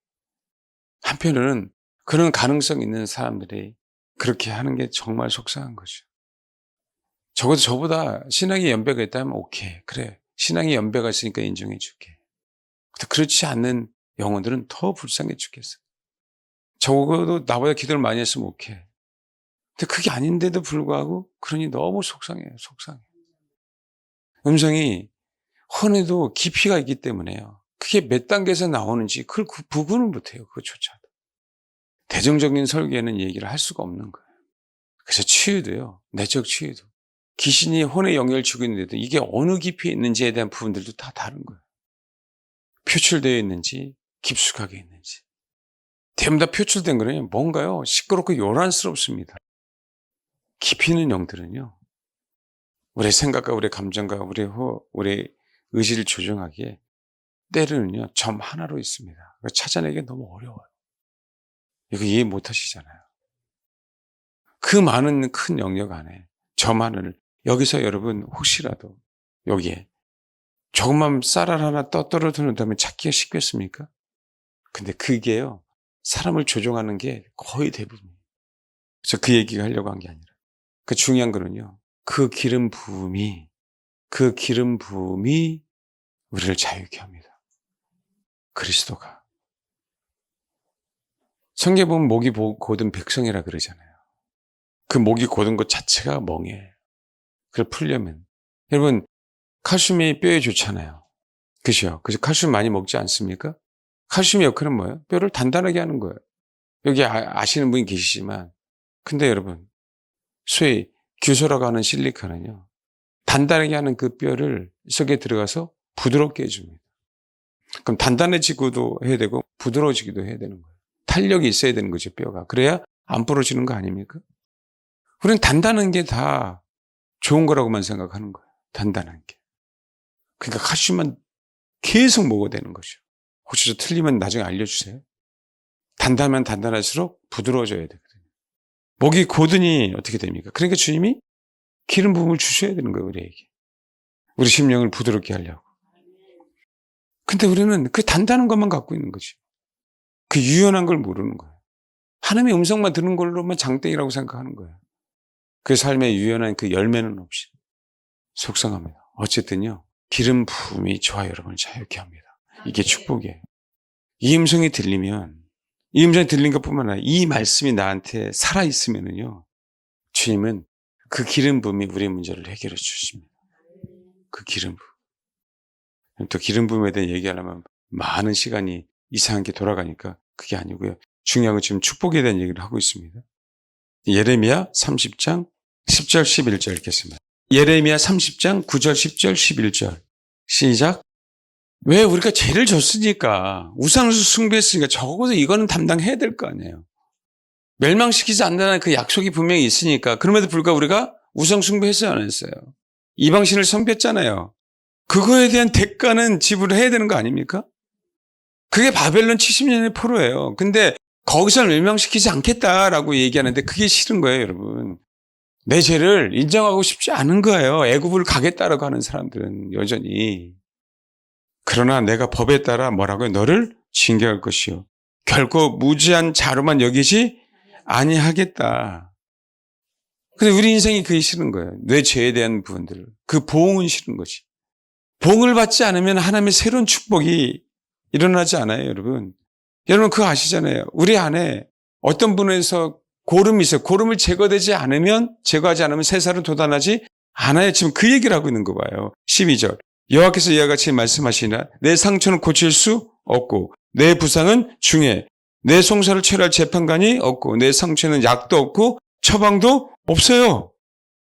한편으로는 그런 가능성 있는 사람들이 그렇게 하는 게 정말 속상한 거죠. 적어도 저보다 신앙의 연배가 있다면 오케이. 그래. 신앙의 연배가 있으니까 인정해 줄게. 그렇지 않는 영혼들은 더 불쌍해 죽겠어. 적어도 나보다 기도를 많이 했으면 오케이. 근데 그게 아닌데도 불구하고 그러니 너무 속상해요. 음성이 혼에도 깊이가 있기 때문에요. 그게 몇 단계에서 나오는지 그걸 구분을 못해요. 그것조차도. 대중적인 설교에는 얘기를 할 수가 없는 거예요. 그래서 치유도요. 내적 치유도. 귀신이 혼에 영향을 주고 있는데도 이게 어느 깊이에 있는지에 대한 부분들도 다 다른 거예요. 표출되어 있는지 깊숙하게 있는지. 대부분 다 표출된 거는 뭔가요? 시끄럽고 요란스럽습니다. 깊이 있는 영들은요. 우리의 생각과 우리의 감정과 우리의 의지를 조정하기에 때로는요. 점 하나로 있습니다. 찾아내기 너무 어려워요. 이거 이해 못 하시잖아요. 그 많은 큰 영역 안에 점 하나를 여기서 여러분 혹시라도 여기에 조금만 쌀알 하나 떨어뜨린다면 찾기가 쉽겠습니까? 근데 그게요. 사람을 조종하는 게 거의 대부분이에요. 그래서 그 얘기가 하려고 한 게 아니라 그 중요한 거는요. 그 기름 부음이 우리를 자유케 합니다. 그리스도가. 성경에 보면 목이 곧은 백성이라 그러잖아요. 그 목이 곧은 것 자체가 멍해요. 그걸 풀려면. 여러분 칼슘이 뼈에 좋잖아요. 그죠? 그래서 칼슘 많이 먹지 않습니까? 칼슘의 역할은 뭐예요? 뼈를 단단하게 하는 거예요. 여기 아시는 분이 계시지만 근데 여러분 소위 규소라고 하는 실리카는요. 단단하게 하는 그 뼈를 속에 들어가서 부드럽게 해줍니다. 그럼 단단해지기도 해야 되고 부드러워지기도 해야 되는 거예요. 탄력이 있어야 되는 거죠, 뼈가. 그래야 안 부러지는 거 아닙니까? 우리는 단단한 게 다 좋은 거라고만 생각하는 거예요. 단단한 게. 그러니까 칼슘만 계속 먹어야 되는 거죠. 혹시 저 틀리면 나중에 알려주세요. 단단하면 단단할수록 부드러워져야 되거든요. 목이 고드니 어떻게 됩니까? 그러니까 주님이 기름 부음을 주셔야 되는 거예요, 우리에게. 우리 심령을 부드럽게 하려고. 근데 우리는 그 단단한 것만 갖고 있는 거지. 그 유연한 걸 모르는 거예요. 하나님의 음성만 듣는 걸로만 장땡이라고 생각하는 거예요. 그 삶의 유연한 그 열매는 없이. 속상합니다. 어쨌든요. 기름 부음이 저와 여러분을 자유케 합니다. 이게 축복이에요. 이 음성이 들리면 이 음성이 들린 것뿐만 아니라 이 말씀이 나한테 살아있으면은요. 주님은 그 기름 부음이 우리의 문제를 해결해 주십니다. 그 기름 부음. 또 기름 부음에 대해 얘기하려면 많은 시간이 이상하게 돌아가니까 그게 아니고요. 중요한 건 지금 축복에 대한 얘기를 하고 있습니다. 예레미야 30장 10절 11절 읽겠습니다. 예레미야 30장 9절 10절 11절 시작. 왜 우리가 죄를 졌으니까 우상을 숭배했으니까 적어도 이거는 담당해야 될 거 아니에요. 멸망시키지 않는다는 그 약속이 분명히 있으니까 그럼에도 불구하고 우리가 우상 숭배했어요 안 했어요? 이방신을 섬겼잖아요. 그거에 대한 대가는 지불해야 되는 거 아닙니까? 그게 바벨론 70년의 포로예요. 근데 거기서 멸망시키지 않겠다라고 얘기하는데 그게 싫은 거예요 여러분. 내 죄를 인정하고 싶지 않은 거예요. 애굽을 가겠다라고 하는 사람들은 여전히. 그러나 내가 법에 따라 뭐라고요? 너를 징계할 것이요. 결코 무지한 자로만 여기지 아니하겠다. 근데 우리 인생이 그게 싫은 거예요. 내 죄에 대한 부분들을. 그 보응은 싫은 거지. 보응을 받지 않으면 하나님의 새로운 축복이 일어나지 않아요, 여러분. 여러분 그거 아시잖아요. 우리 안에 어떤 분에서 고름이 있어요. 고름을 제거하지 않으면 새살은 돋아나지 않아요. 지금 그 얘기를 하고 있는 거 봐요. 12절. 여호와께서 이와 같이 말씀하시나 내 상처는 고칠 수 없고 내 부상은 중해 내 송사를 처리할 재판관이 없고 내 상처는 약도 없고 처방도 없어요.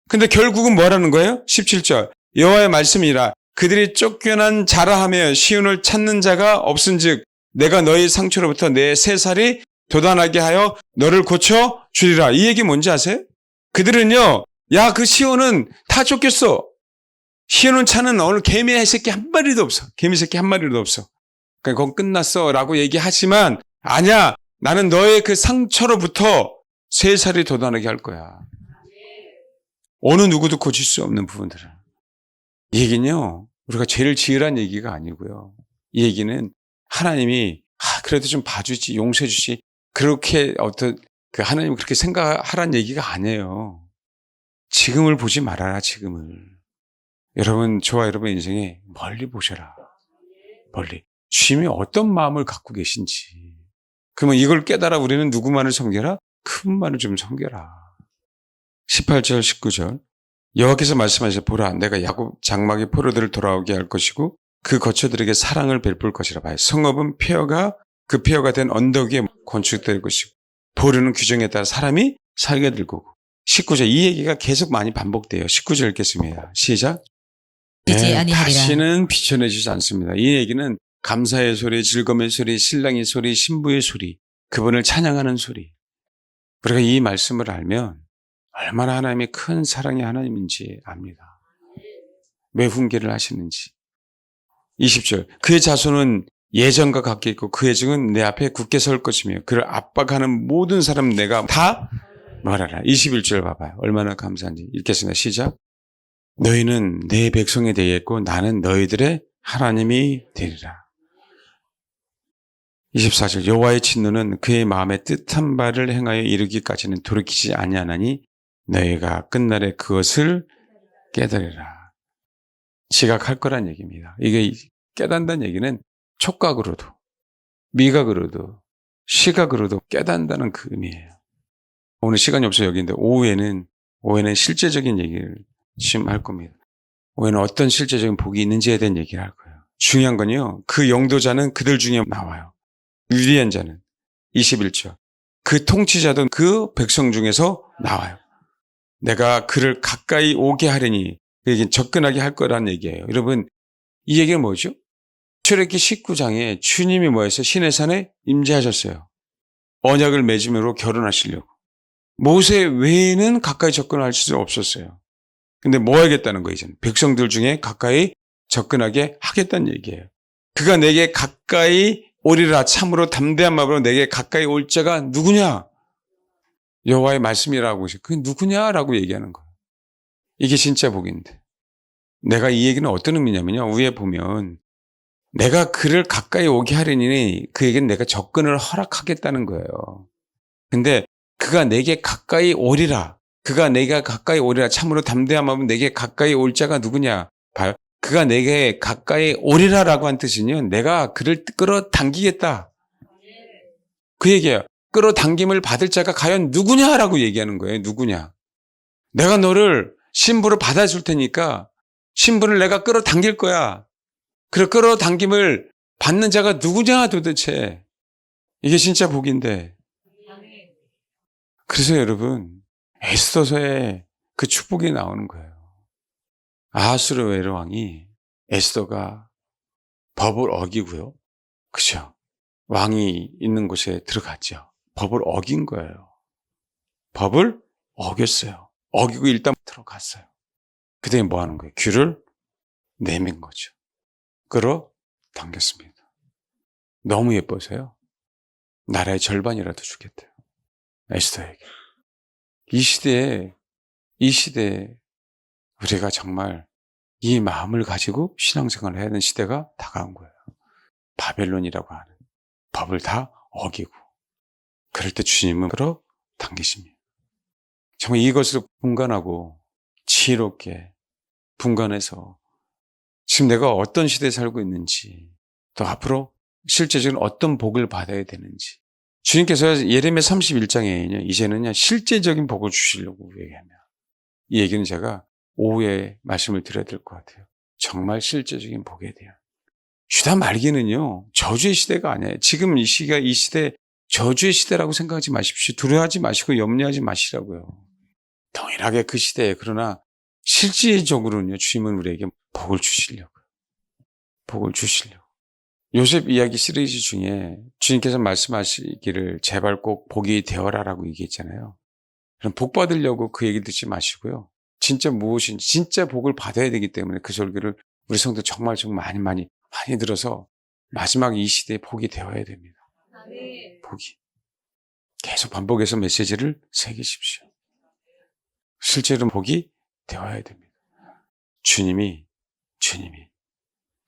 근데 결국은 뭐라는 거예요? 17절. 여호와의 말씀이라 그들이 쫓겨난 자라 하며 시온을 찾는 자가 없은즉 내가 너희 상처로부터 내 새살이 돋아나게 하여 너를 고쳐 주리라. 이 얘기 뭔지 아세요? 그들은요. 야, 그 시온은 다 쫓겼어. 시온은 찾는 오늘 개미 새끼 한 마리도 없어. 개미 새끼 한 마리도 없어. 그러니까 그건 끝났어 라고 얘기하지만 아니야. 나는 너의 그 상처로부터 새살이 돋아나게 할 거야. 어느 누구도 고칠 수 없는 부분들을. 이 얘기는요, 우리가 죄를 지으란 얘기가 아니고요. 이 얘기는 하나님이 그래도 좀 봐주지, 용서해 주지, 그렇게 하나님 그렇게 생각하란 얘기가 아니에요. 지금을 보지 말아라, 지금을. 여러분, 저와 여러분의 인생에 멀리 보셔라. 멀리. 주님이 어떤 마음을 갖고 계신지. 그러면 이걸 깨달아 우리는 누구만을 섬겨라? 그분만을 좀 섬겨라. 18절, 19절. 여호와께서 말씀하시되 보라, 내가 야곱 장막의 포로들을 돌아오게 할 것이고 그 거처들에게 사랑을 베풀 것이라. 봐요. 성읍은 그 폐허가 된 언덕 위에 건축될 것이고 보르는 규정에 따라 사람이 살게 될 거고. 19절, 이 얘기가 계속 많이 반복돼요. 19절 읽겠습니다. 시작. 비지 아니하리라. 다시는 비춰내주지 않습니다. 이 얘기는 감사의 소리, 즐거움의 소리, 신랑의 소리, 신부의 소리, 그분을 찬양하는 소리. 우리가 이 말씀을 알면 얼마나 하나님의 큰 사랑의 하나님인지 압니다. 왜 훈계를 하시는지. 20절, 그의 자손은 예전과 같게 있고 그의 증은 내 앞에 굳게 설 것이며 그를 압박하는 모든 사람 내가 다 말하라. 21절 봐봐요. 얼마나 감사한지. 읽겠습니다. 시작. 너희는 내 백성이 되겠고 나는 너희들의 하나님이 되리라. 24절, 여호와의 진노는 그의 마음에 뜻한 바를 행하여 이르기까지는 돌이키지 아니하나니 너희가 끝날에 그것을 깨달으라. 지각할 거란 얘기입니다. 이게 깨닫는다는 얘기는 촉각으로도 미각으로도 시각으로도 깨닫는다는 그 의미예요. 오늘 시간이 없어요. 여기인데 오후에는 실제적인 얘기를 지금 할 겁니다. 오후에는 어떤 실제적인 복이 있는지에 대한 얘기를 할 거예요. 중요한 건요, 그 용도자는 그들 중에 나와요. 유리한 자는 21절, 그 통치자도 그 백성 중에서 나와요. 내가 그를 가까이 오게 하려니, 그에게 접근하게 할 거라는 얘기예요. 여러분, 이 얘기가 뭐죠? 출애굽기 19장에 주님이 뭐였어요? 시내산에 임재하셨어요. 언약을 맺음으로 결혼하시려고. 모세 외에는 가까이 접근할 수 없었어요. 근데 뭐 하겠다는 거예요, 이제는? 백성들 중에 가까이 접근하게 하겠다는 얘기예요. 그가 내게 가까이 오리라. 참으로 담대한 마음으로 내게 가까이 올 자가 누구냐? 여호와의 말씀이라고 하시고, 그게 누구냐라고 얘기하는 거예요. 이게 진짜 복인데. 내가 이 얘기는 어떤 의미냐면요, 위에 보면 내가 그를 가까이 오게 하려니 그에게는 내가 접근을 허락하겠다는 거예요. 근데 그가 내게 가까이 오리라. 그가 내가 가까이 오리라. 참으로 담대한 마음은 내게 가까이 올 자가 누구냐? 봐요. 그가 내게 가까이 오리라라고 한 뜻은요, 내가 그를 끌어당기겠다. 그 얘기예요. 끌어당김을 받을 자가 과연 누구냐라고 얘기하는 거예요. 누구냐? 내가 너를 신부로 받아줄 테니까 신부를 내가 끌어당길 거야. 그 끌어당김을 받는 자가 누구냐 도대체. 이게 진짜 복인데. 그래서 여러분, 에스더서에 그 축복이 나오는 거예요. 아하수르 왕이 에스더가 법을 어기고요. 그죠? 왕이 있는 곳에 들어갔죠. 법을 어긴 거예요. 법을 어겼어요. 어기고 일단 들어갔어요. 그다음에 뭐 하는 거예요? 귀를 내민 거죠. 끌어당겼습니다. 너무 예뻐서요. 나라의 절반이라도 주겠대요. 에스더에게. 이 시대에 우리가 정말 이 마음을 가지고 신앙생활을 해야 되는 시대가 다가온 거예요. 바벨론이라고 하는 법을 다 어기고. 그럴 때 주님은 끌어당기십니다. 정말 이것을 분간하고 지혜롭게 분간해서 지금 내가 어떤 시대에 살고 있는지, 또 앞으로 실제적인 어떤 복을 받아야 되는지. 주님께서 예레미야 31장에 이제는요, 실제적인 복을 주시려고 얘기합니다. 이 얘기는 제가 오후에 말씀을 드려야 될 것 같아요. 정말 실제적인 복에 대한. 유다 말기는요, 저주의 시대가 아니에요. 지금 이 시대 저주의 시대라고 생각하지 마십시오. 두려워하지 마시고 염려하지 마시라고요. 동일하게 그 시대에, 그러나 실질적으로는요, 주님은 우리에게 복을 주시려고요. 복을 주시려고. 요셉 이야기 시리즈 중에 주님께서 말씀하시기를 제발 꼭 복이 되어라라고 얘기했잖아요. 그럼 복 받으려고 그 얘기 듣지 마시고요. 진짜 무엇인지, 진짜 복을 받아야 되기 때문에 그 설교를 우리 성도 정말 많이 들어서 마지막 이 시대에 복이 되어야 됩니다. 복이. 계속 반복해서 메시지를 새기십시오. 실제로 복이 되어야 됩니다. 주님이 주님이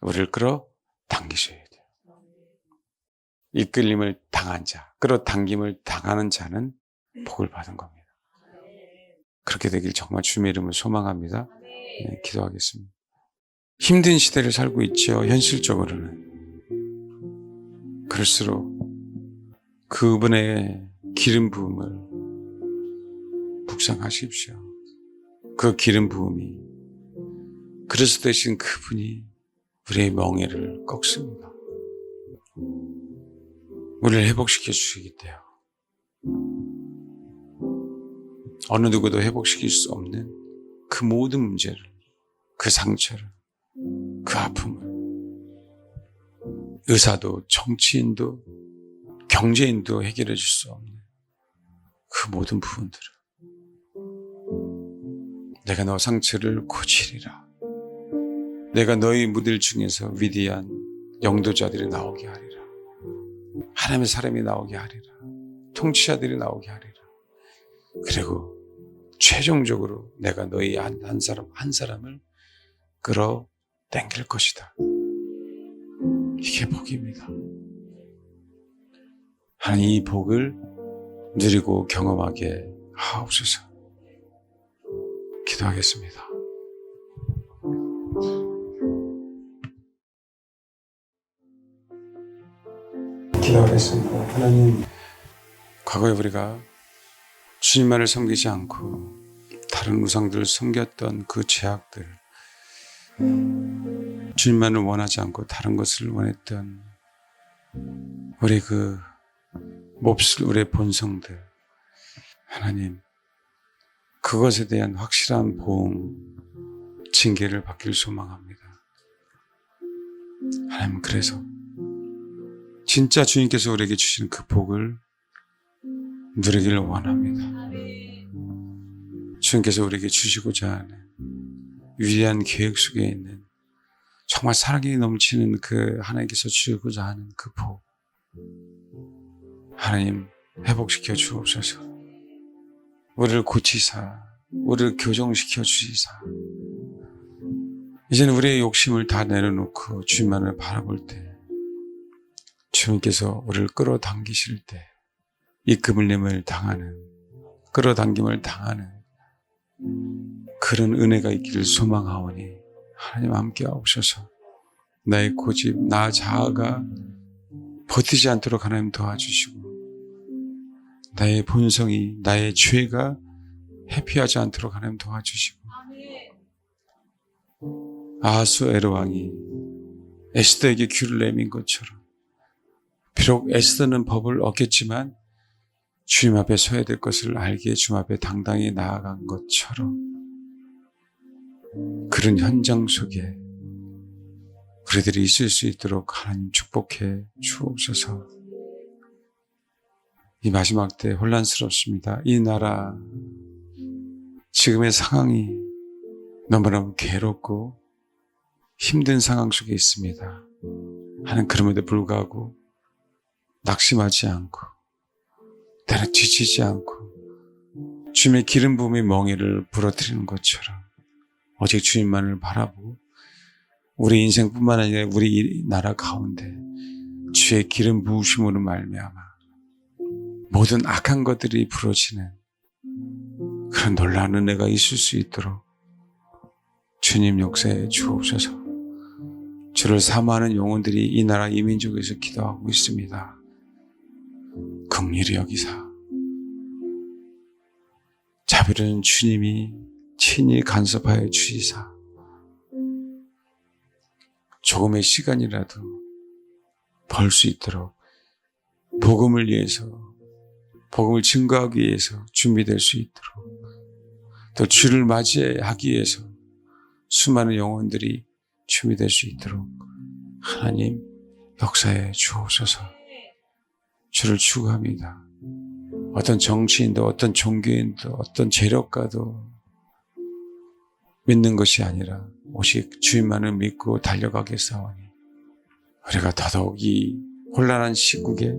우리를 끌어당기셔야 돼요. 이끌림을 당한 자, 끌어당김을 당하는 자는 복을 받은 겁니다. 그렇게 되길 정말 주님의 이름으로 소망합니다. 네, 기도하겠습니다. 힘든 시대를 살고 있죠. 현실적으로는. 그럴수록 그분의 기름 부음을 묵상하십시오. 그 기름 부음이 그리스도 되신 그분이 우리의 멍에를 꺾습니다. 우리를 회복시켜 주시기 때문에 어느 누구도 회복시킬 수 없는 그 모든 문제를, 그 상처를, 그 아픔을 의사도 정치인도 경제인도 해결해 줄 수 없는 그 모든 부분들을 내가 너 상처를 고치리라. 내가 너희 무들 중에서 위대한 영도자들이 나오게 하리라. 하나님의 사람이 나오게 하리라. 통치자들이 나오게 하리라. 그리고 최종적으로 내가 너희 한 사람을 끌어당길 것이다. 이게 복입니다. 하나님 이 복을 누리고 경험하게 하옵소서. 기도하겠습니다. 기도하겠습니다. 하나님, 과거에 우리가 주님만을 섬기지 않고 다른 우상들을 섬겼던 그 죄악들, 주님만을 원하지 않고 다른 것을 원했던 우리 그 몹쓸 우리의 본성들, 하나님 그것에 대한 확실한 보응, 징계를 받기를 소망합니다. 하나님, 그래서 진짜 주님께서 우리에게 주시는 그 복을 누리기를 원합니다. 주님께서 우리에게 주시고자 하는 위대한 계획 속에 있는 정말 사랑이 넘치는 그 하나님께서 주시고자 하는 그 복, 하나님 회복시켜 주옵소서. 우리를 고치사, 우리를 교정시켜 주시사, 이제는 우리의 욕심을 다 내려놓고 주님만을 바라볼 때 주님께서 우리를 끌어당기실 때 이끌림을 당하는, 끌어당김을 당하는 그런 은혜가 있기를 소망하오니 하나님 함께 하옵소서. 나의 고집, 나 자아가 버티지 않도록 하나님 도와주시고, 나의 본성이, 나의 죄가 회피하지 않도록 하나님 도와주시고, 아하수에로 왕이 에스더에게 귀를 내민 것처럼, 비록 에스더는 법을 어겼지만 주님 앞에 서야 될 것을 알기에 주님 앞에 당당히 나아간 것처럼, 그런 현장 속에 우리들이 있을 수 있도록 하나님 축복해 주옵소서. 이 마지막 때 혼란스럽습니다. 이 나라 지금의 상황이 너무너무 괴롭고 힘든 상황 속에 있습니다. 하나님, 그럼에도 불구하고 낙심하지 않고 때는 지치지 않고 주님의 기름 부음의 멍에를 부러뜨리는 것처럼 오직 주님만을 바라보고 우리 인생뿐만 아니라 우리 나라 가운데 주의 기름 부으심으로 말미암아 모든 악한 것들이 부러지는 그런 놀라운 은혜가 있을 수 있도록 주님 역사에 주옵소서. 주를 사모하는 영혼들이 이 나라 이 민족에서 기도하고 있습니다. 긍휼히 여기사 자비로운 주님이 친히 간섭하여 주시사 조금의 시간이라도 벌 수 있도록 복음을 위해서, 복음을 증거하기 위해서 준비될 수 있도록, 또 주를 맞이하기 위해서 수많은 영혼들이 준비될 수 있도록 하나님 역사에 주옵소서. 주를 추구합니다. 어떤 정치인도 어떤 종교인도 어떤 재력가도 믿는 것이 아니라 오직 주님만을 믿고 달려가겠사오니 우리가 더더욱 이 혼란한 시국에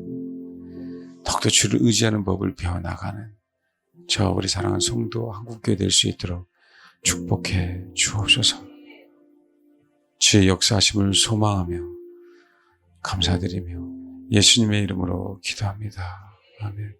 더욱더 주를 의지하는 법을 배워나가는 저 우리 사랑하는 성도 한국교회 될 수 있도록 축복해 주옵소서. 주의 역사하심을 소망하며 감사드리며 예수님의 이름으로 기도합니다. 아멘.